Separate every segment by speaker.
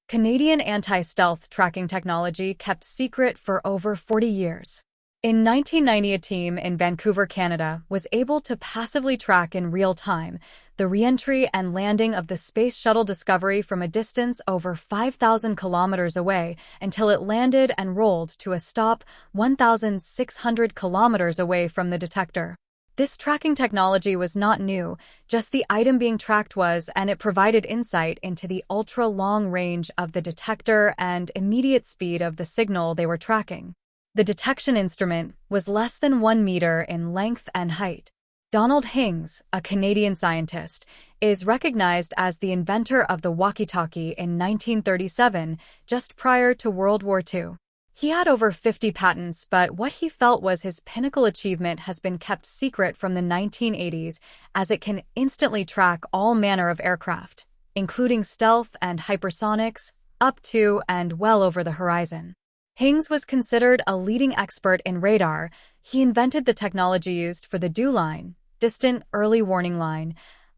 Speaker 1: Canadian anti-stealth tracking technology kept secret for over 40 years. In 1990, a team in Vancouver, Canada, was able to passively track in real time the re-entry and landing of the Space Shuttle Discovery from a distance over 5,000 kilometers away until it landed and rolled to a stop 1,600 kilometers away from the detector. This tracking technology was not new, just the item being tracked was, and it provided insight into the ultra-long range of the detector and immediate speed of the signal they were tracking. The detection instrument was less than 1 meter in length and height. Donald Hings, a Canadian scientist, is recognized as the inventor of the walkie-talkie in 1937, just prior to World War II. He had over 50 patents, but what he felt was his pinnacle achievement has been kept secret from the 1980s, as it can instantly track all manner of aircraft, including stealth and hypersonics, up to and well over the horizon. Hings was considered a leading expert in radar. He invented the technology used for the DEW line, Distant Early Warning Line,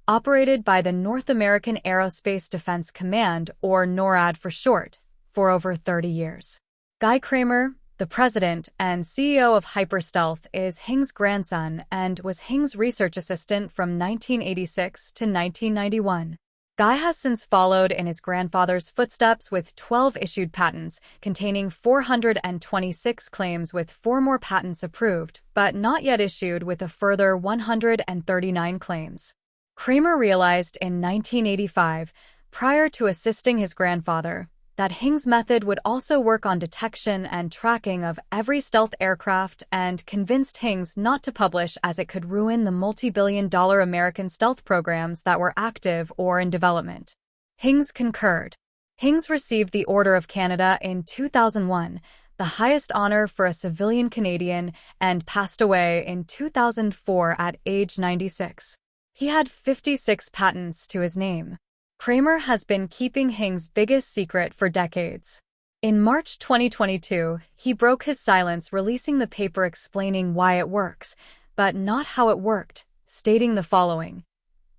Speaker 1: operated by the North American Aerospace Defense Command, or NORAD for short, for over 30 years. Guy Kramer, the president and CEO of Hyperstealth, is Hings' grandson and was Hings' research assistant from 1986 to 1991. Guy has since followed in his grandfather's footsteps with 12 issued patents, containing 426 claims with 4 more patents approved, but not yet issued, with a further 139 claims. Kramer realized in 1985, prior to assisting his grandfather, that Hings' method would also work on detection and tracking of every stealth aircraft, and convinced Hings not to publish as it could ruin the multi-billion-dollar American stealth programs that were active or in development. Hings concurred. Hings received the Order of Canada in 2001, the highest honor for a civilian Canadian, and passed away in 2004 at age 96. He had 56 patents to his name. Kramer has been keeping Hings' biggest secret for decades. In March 2022, he broke his silence, releasing the paper explaining why it works, but not how it worked, stating the following: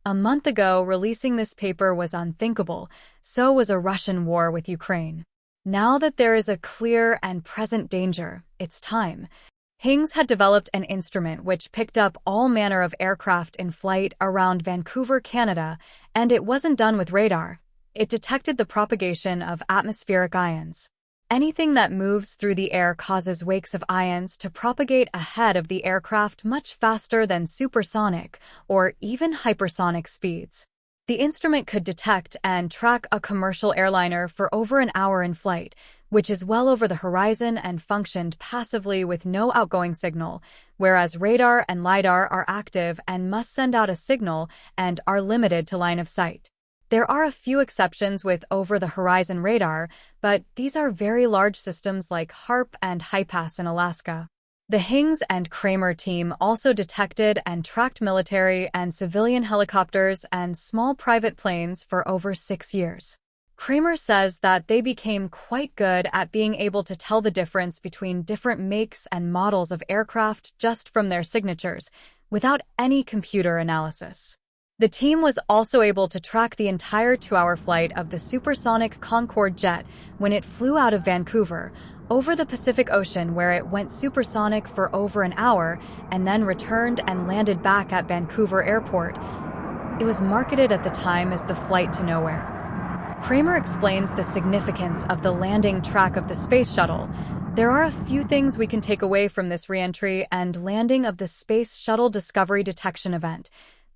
Speaker 1: "A month ago, releasing this paper was unthinkable, so was a Russian war with Ukraine. Now that there is a clear and present danger, it's time." Hings had developed an instrument which picked up all manner of aircraft in flight around Vancouver, Canada, and it wasn't done with radar. It detected the propagation of atmospheric ions. Anything that moves through the air causes wakes of ions to propagate ahead of the aircraft much faster than supersonic or even hypersonic speeds. The instrument could detect and track a commercial airliner for over an hour in flight, which is well over the horizon, and functioned passively with no outgoing signal, whereas radar and LiDAR are active and must send out a signal and are limited to line of sight. There are a few exceptions with over-the-horizon radar, but these are very large systems like HARP and HIPAS in Alaska. The Hings and Kramer team also detected and tracked military and civilian helicopters and small private planes for over 6 years. Kramer says that they became quite good at being able to tell the difference between different makes and models of aircraft just from their signatures, without any computer analysis. The team was also able to track the entire 2-hour flight of the supersonic Concorde jet when it flew out of Vancouver, over the Pacific Ocean, where it went supersonic for over an hour and then returned and landed back at Vancouver Airport. It was marketed at the time as the flight to nowhere. Kramer explains the significance of the landing track of the space shuttle. "There are a few things we can take away from this re-entry and landing of the Space Shuttle Discovery detection event.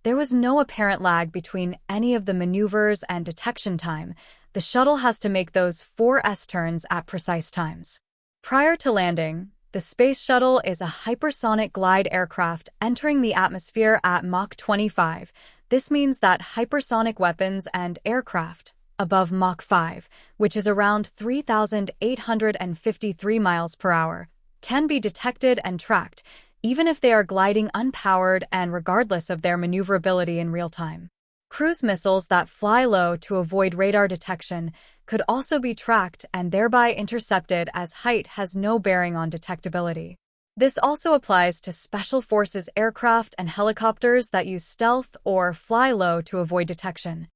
Speaker 1: There was no apparent lag between any of the maneuvers and detection time. The shuttle has to make those 4 S-turns at precise times. Prior to landing, the Space Shuttle is a hypersonic glide aircraft entering the atmosphere at Mach 25. This means that hypersonic weapons and aircraft above Mach 5, which is around 3,853 miles per hour, can be detected and tracked, even if they are gliding unpowered and regardless of their maneuverability in real time. Cruise missiles that fly low to avoid radar detection could also be tracked and thereby intercepted, as height has no bearing on detectability. This also applies to Special Forces aircraft and helicopters that use stealth or fly low to avoid detection.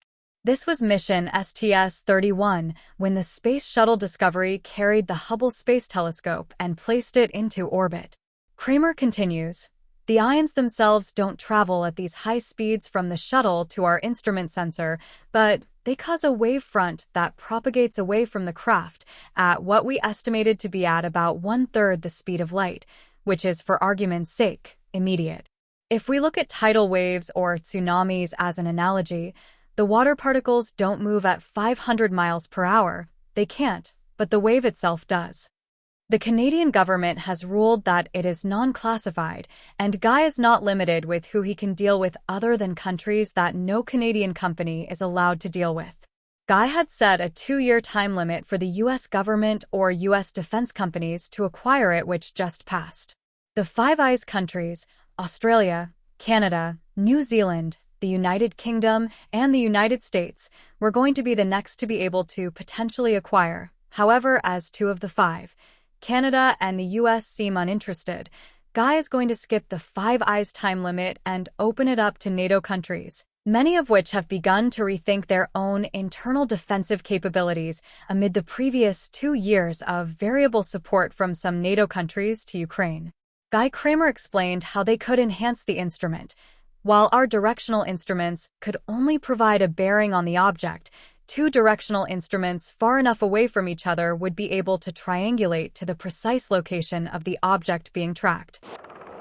Speaker 1: This was mission STS-31, when the Space Shuttle Discovery carried the Hubble Space Telescope and placed it into orbit. Kramer continues, "The ions themselves don't travel at these high speeds from the shuttle to our instrument sensor, but they cause a wavefront that propagates away from the craft at what we estimated to be at about 1/3 the speed of light, which is, for argument's sake, immediate. If we look at tidal waves or tsunamis as an analogy, the water particles don't move at 500 miles per hour. They can't, but the wave itself does." The Canadian government has ruled that it is non-classified, and Guy is not limited with who he can deal with other than countries that no Canadian company is allowed to deal with. Guy had set a 2-year time limit for the U.S. government or U.S. defense companies to acquire it, which just passed. The Five Eyes countries, Australia, Canada, New Zealand, the United Kingdom, and the United States, were going to be the next to be able to potentially acquire. However, as two of the five, Canada and the US seem uninterested, Guy is going to skip the Five Eyes time limit and open it up to NATO countries, many of which have begun to rethink their own internal defensive capabilities amid the previous 2 years of variable support from some NATO countries to Ukraine. Guy Kramer explained how they could enhance the instrument. While our directional instruments could only provide a bearing on the object, 2 directional instruments far enough away from each other would be able to triangulate to the precise location of the object being tracked.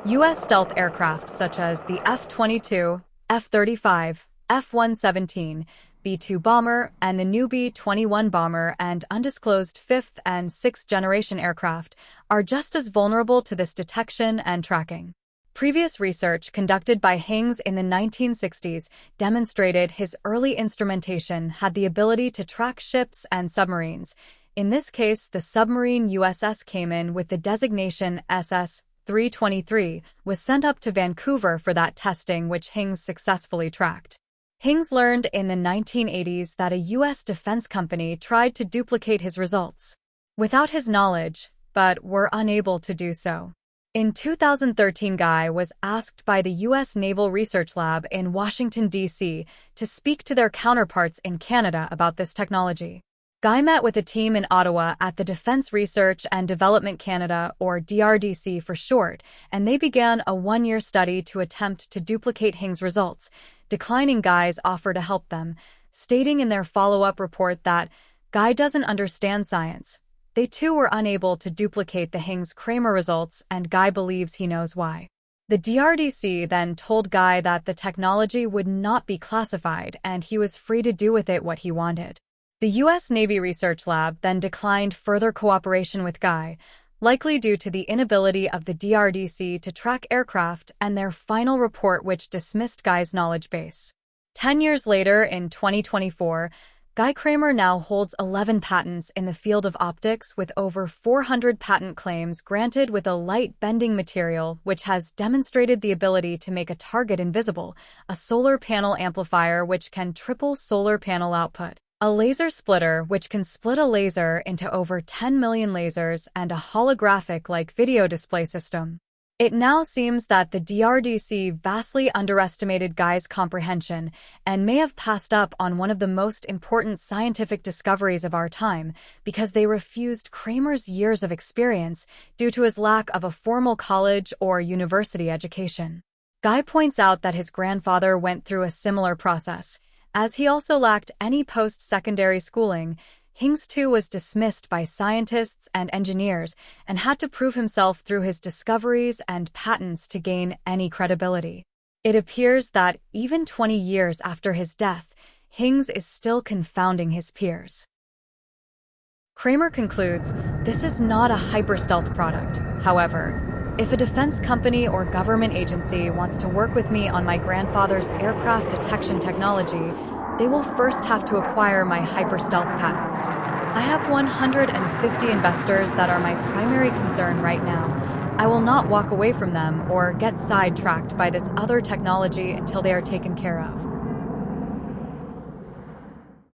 Speaker 1: U.S. stealth aircraft such as the F-22, F-35, F-117, B-2 bomber, and the new B-21 bomber and undisclosed 5th and 6th generation aircraft are just as vulnerable to this detection and tracking. Previous research conducted by Hings in the 1960s demonstrated his early instrumentation had the ability to track ships and submarines. In this case, the submarine USS Kramer with the designation SS-323 was sent up to Vancouver for that testing, which Hings successfully tracked. Hings learned in the 1980s that a U.S. defense company tried to duplicate his results without his knowledge, but were unable to do so. In 2013, Guy was asked by the U.S. Naval Research Lab in Washington, D.C., to speak to their counterparts in Canada about this technology. Guy met with a team in Ottawa at the Defense Research and Development Canada, or DRDC for short, and they began a 1-year study to attempt to duplicate Hings' results, declining Guy's offer to help them, stating in their follow-up report that Guy doesn't understand science. They too were unable to duplicate the Hings-Kramer results, and Guy believes he knows why. The DRDC then told Guy that the technology would not be classified and he was free to do with it what he wanted. The U.S. Navy Research Lab then declined further cooperation with Guy, likely due to the inability of the DRDC to track aircraft and their final report, which dismissed Guy's knowledge base. 10 years later, in 2024, Guy Kramer now holds 11 patents in the field of optics, with over 400 patent claims granted, with a light-bending material which has demonstrated the ability to make a target invisible, a solar panel amplifier which can triple solar panel output, a laser splitter which can split a laser into over 10 million lasers, and a holographic-like video display system. It now seems that the DRDC vastly underestimated Guy's comprehension and may have passed up on one of the most important scientific discoveries of our time because they refused Kramer's years of experience due to his lack of a formal college or university education. Guy points out that his grandfather went through a similar process, as he also lacked any post-secondary schooling. Hings too was dismissed by scientists and engineers and had to prove himself through his discoveries and patents to gain any credibility. It appears that even 20 years after his death, Hings is still confounding his peers. Kramer concludes, "This is not a hyper-stealth product. However, if a defense company or government agency wants to work with me on my grandfather's aircraft detection technology, they will first have to acquire my hyper-stealth patents. I have 150 investors that are my primary concern right now. I will not walk away from them or get sidetracked by this other technology until they are taken care of."